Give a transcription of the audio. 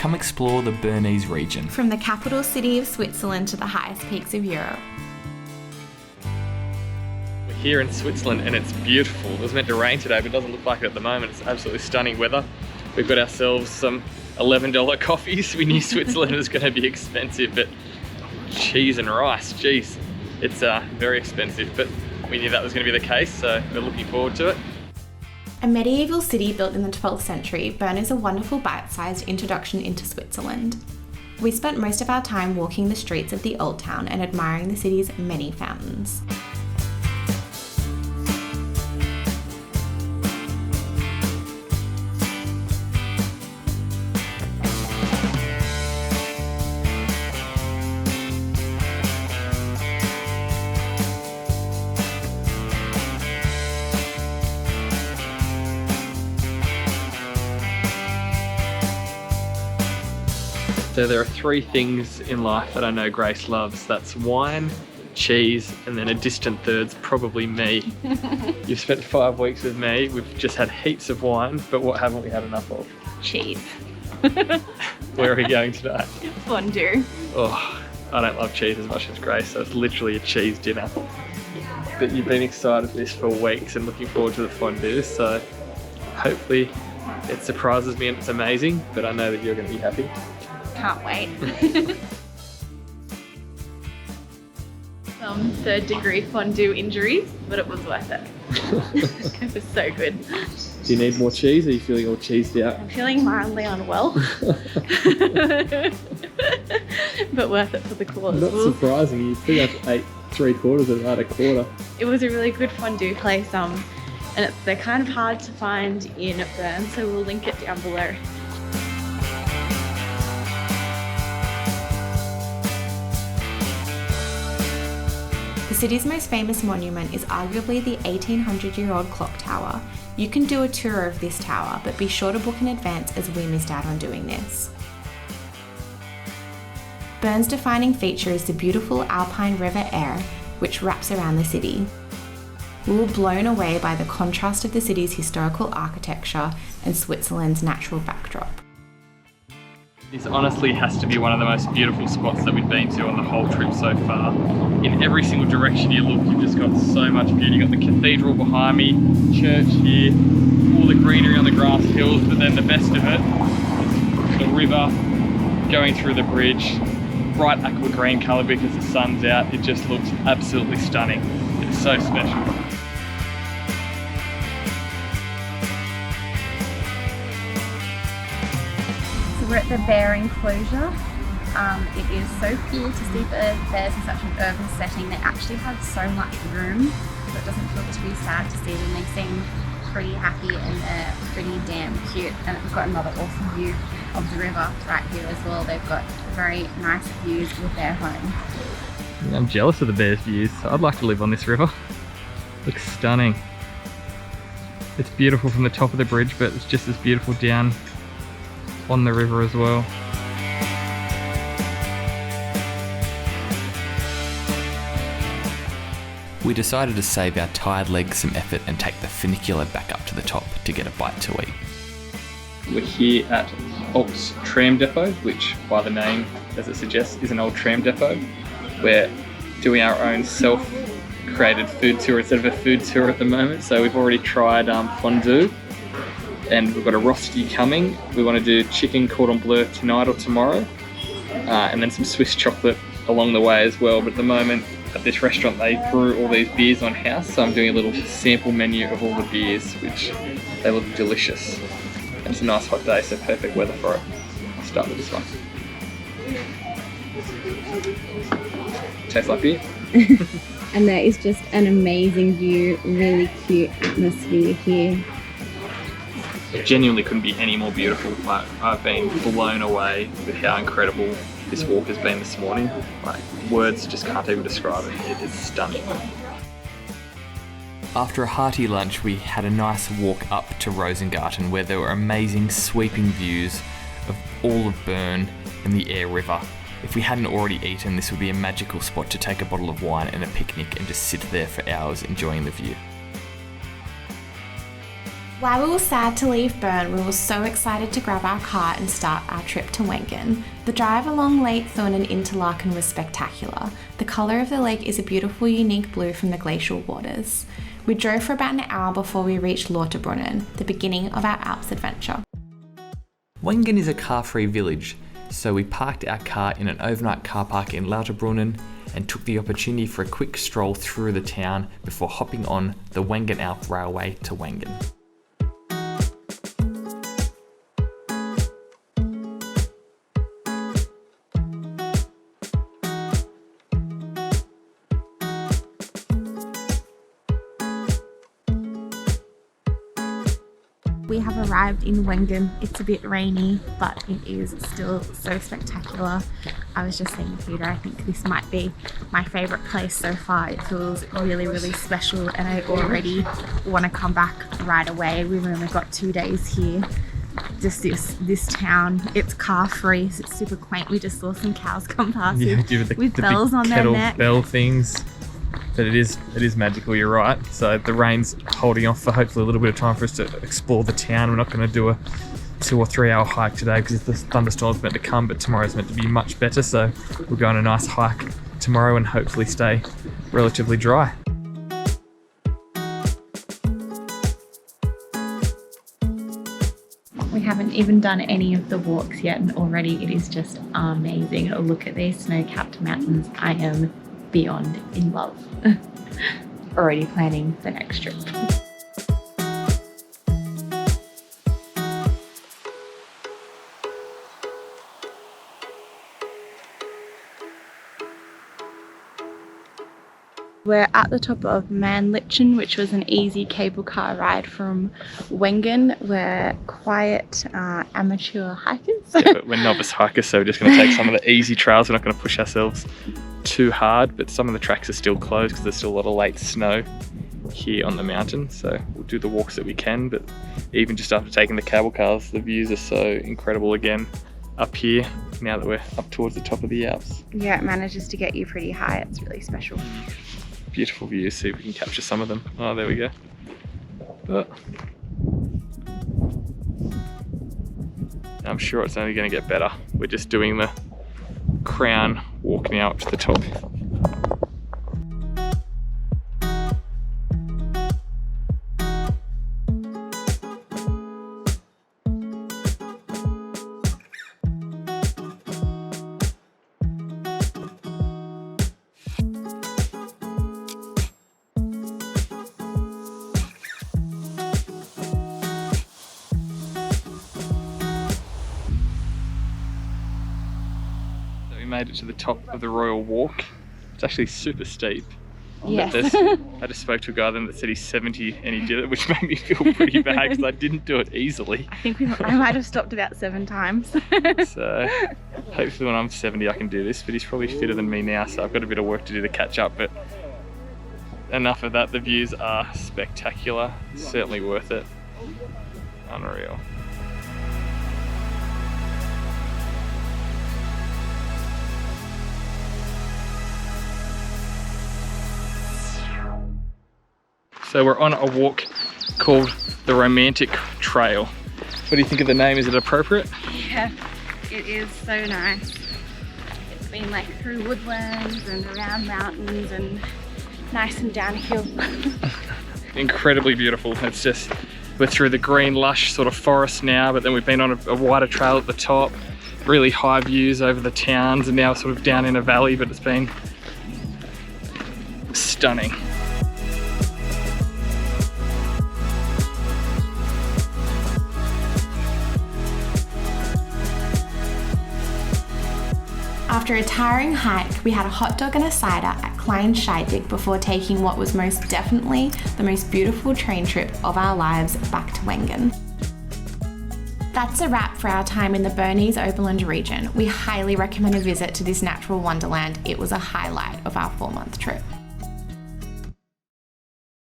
come explore the Bernese region. From the capital city of Switzerland to the highest peaks of Europe. We're here in Switzerland and it's beautiful. It was meant to rain today, but it doesn't look like it at the moment. It's absolutely stunning weather. We've got ourselves some $11 coffees. We knew Switzerland was going to be expensive, but cheese and rice, geez, it's very expensive, but we knew that was going to be the case, so we're looking forward to it. A medieval city built in the 12th century, Bern is a wonderful bite-sized introduction into Switzerland. We spent most of our time walking the streets of the Old Town and admiring the city's many fountains. So there are three things in life that I know Grace loves. That's wine, cheese, and then a distant third's probably me. You've spent 5 weeks with me. We've just had heaps of wine, but what haven't we had enough of? Cheese. Where are we going today? Fondue. Oh, I don't love cheese as much as Grace, so it's literally a cheese dinner. But you've been excited for this for weeks and looking forward to the fondue, so hopefully it surprises me and it's amazing, but I know that you're going to be happy. Can't wait. Some third-degree fondue injuries, but it was worth it. It was so good. Do you need more cheese, or are you feeling all cheesed out? I'm feeling mildly unwell. But worth it for the cause. Not surprising, you pretty much ate 3/4 of about a quarter. It was a really good fondue place, and they're kind of hard to find in Bern, so we'll link it down below. The city's most famous monument is arguably the 1800-year-old clock tower. You can do a tour of this tower, but be sure to book in advance as we missed out on doing this. Bern's defining feature is the beautiful Alpine River Aare, which wraps around the city. We were blown away by the contrast of the city's historical architecture and Switzerland's natural backdrop. This honestly has to be one of the most beautiful spots that we've been to on the whole trip so far. In every single direction you look, you've just got so much beauty. You've got the cathedral behind me, church here, all the greenery on the grass hills, but then the best of it is the river going through the bridge, bright aqua green colour because the sun's out. It just looks absolutely stunning. It's so special. We're at the bear enclosure. It is so cool to see the bears in such an urban setting. They actually have so much room, so it doesn't feel too sad to see them. They seem pretty happy and they're pretty damn cute. And we've got another awesome view of the river right here as well. They've got very nice views with their home. I'm jealous of the bears' views. I'd like to live on this river. Looks stunning. It's beautiful from the top of the bridge, but it's just as beautiful down on the river as well. We decided to save our tired legs some effort and take the funicular back up to the top to get a bite to eat. We're here at Alps Tramdepot, which by the name, as it suggests, is an old tram depot. We're doing our own self-created food tour instead of a food tour at the moment. So we've already tried fondue, and we've got a rosti coming. We want to do chicken cordon bleu tonight or tomorrow, and then some Swiss chocolate along the way as well. But at the moment at this restaurant they brew all these beers on house, so I'm doing a little sample menu of all the beers, which they look delicious. And it's a nice hot day, so perfect weather for it. I'll start with this one. Tastes like beer. And there is just an amazing view, really cute atmosphere here. It genuinely couldn't be any more beautiful. Like, I've been blown away with how incredible this walk has been this morning. Like, words just can't even describe it. It is stunning. After a hearty lunch, we had a nice walk up to Rosengarten, where there were amazing sweeping views of all of Bern and the Aare River. If we hadn't already eaten, this would be a magical spot to take a bottle of wine and a picnic and just sit there for hours enjoying the view. While we were sad to leave Bern, we were so excited to grab our car and start our trip to Wengen. The drive along Lake Thorn and Interlaken was spectacular. The colour of the lake is a beautiful, unique blue from the glacial waters. We drove for about an hour before we reached Lauterbrunnen, the beginning of our Alps adventure. Wengen is a car-free village, so we parked our car in an overnight car park in Lauterbrunnen and took the opportunity for a quick stroll through the town before hopping on the Wengen Alp Railway to Wengen. We have arrived in Wengen. It's a bit rainy, but it is still so spectacular. I was just saying to Peter, I think this might be my favourite place so far. It feels really, really special and I already want to come back right away. We've only got 2 days here. Just this town, it's car free, so it's super quaint. We just saw some cows come past with bells on their neck. Bell things. But it is magical, you're right. So the rain's holding off for hopefully a little bit of time for us to explore the town. We're not going to do a 2 or 3 hour hike today because the thunderstorm's meant to come, but tomorrow's meant to be much better. So we'll go on a nice hike tomorrow and hopefully stay relatively dry. We haven't even done any of the walks yet and already it is just amazing. Look at these snow-capped mountains. I am beyond in love. Already planning the next trip. We're at the top of Männlichen, which was an easy cable car ride from Wengen. We're quiet amateur hikers. Yeah, but we're novice hikers, so we're just going to take some of the easy trails. We're not going to push ourselves too hard, but some of the tracks are still closed because there's still a lot of late snow here on the mountain. So we'll do the walks that we can, but even just after taking the cable cars, the views are so incredible again up here now that we're up towards the top of the Alps. Yeah, it manages to get you pretty high. It's really special. Beautiful views, see if we can capture some of them. Oh, there we go. Oh. I'm sure it's only going to get better. We're just doing the crown walk now up to the top. Made it to the top of the Royal Walk. It's actually super steep. Yes. I just spoke to a guy then that said he's 70 and he did it, which made me feel pretty bad because I didn't do it easily. I think I might have stopped about 7 times. So hopefully when I'm 70 I can do this, but he's probably fitter than me now, so I've got a bit of work to do to catch up, but enough of that. The views are spectacular, certainly worth it. Unreal. So we're on a walk called the Romantic Trail. What do you think of the name? Is it appropriate? Yeah, it is so nice. It's been like through woodlands and around mountains and nice and downhill. Incredibly beautiful. It's just, we're through the green lush sort of forest now, but then we've been on a wider trail at the top, really high views over the towns, and now sort of down in a valley, but it's been stunning. After a tiring hike, we had a hot dog and a cider at Klein Scheidegg before taking what was most definitely the most beautiful train trip of our lives back to Wengen. That's a wrap for our time in the Bernese Oberland region. We highly recommend a visit to this natural wonderland. It was a highlight of our 4-month trip.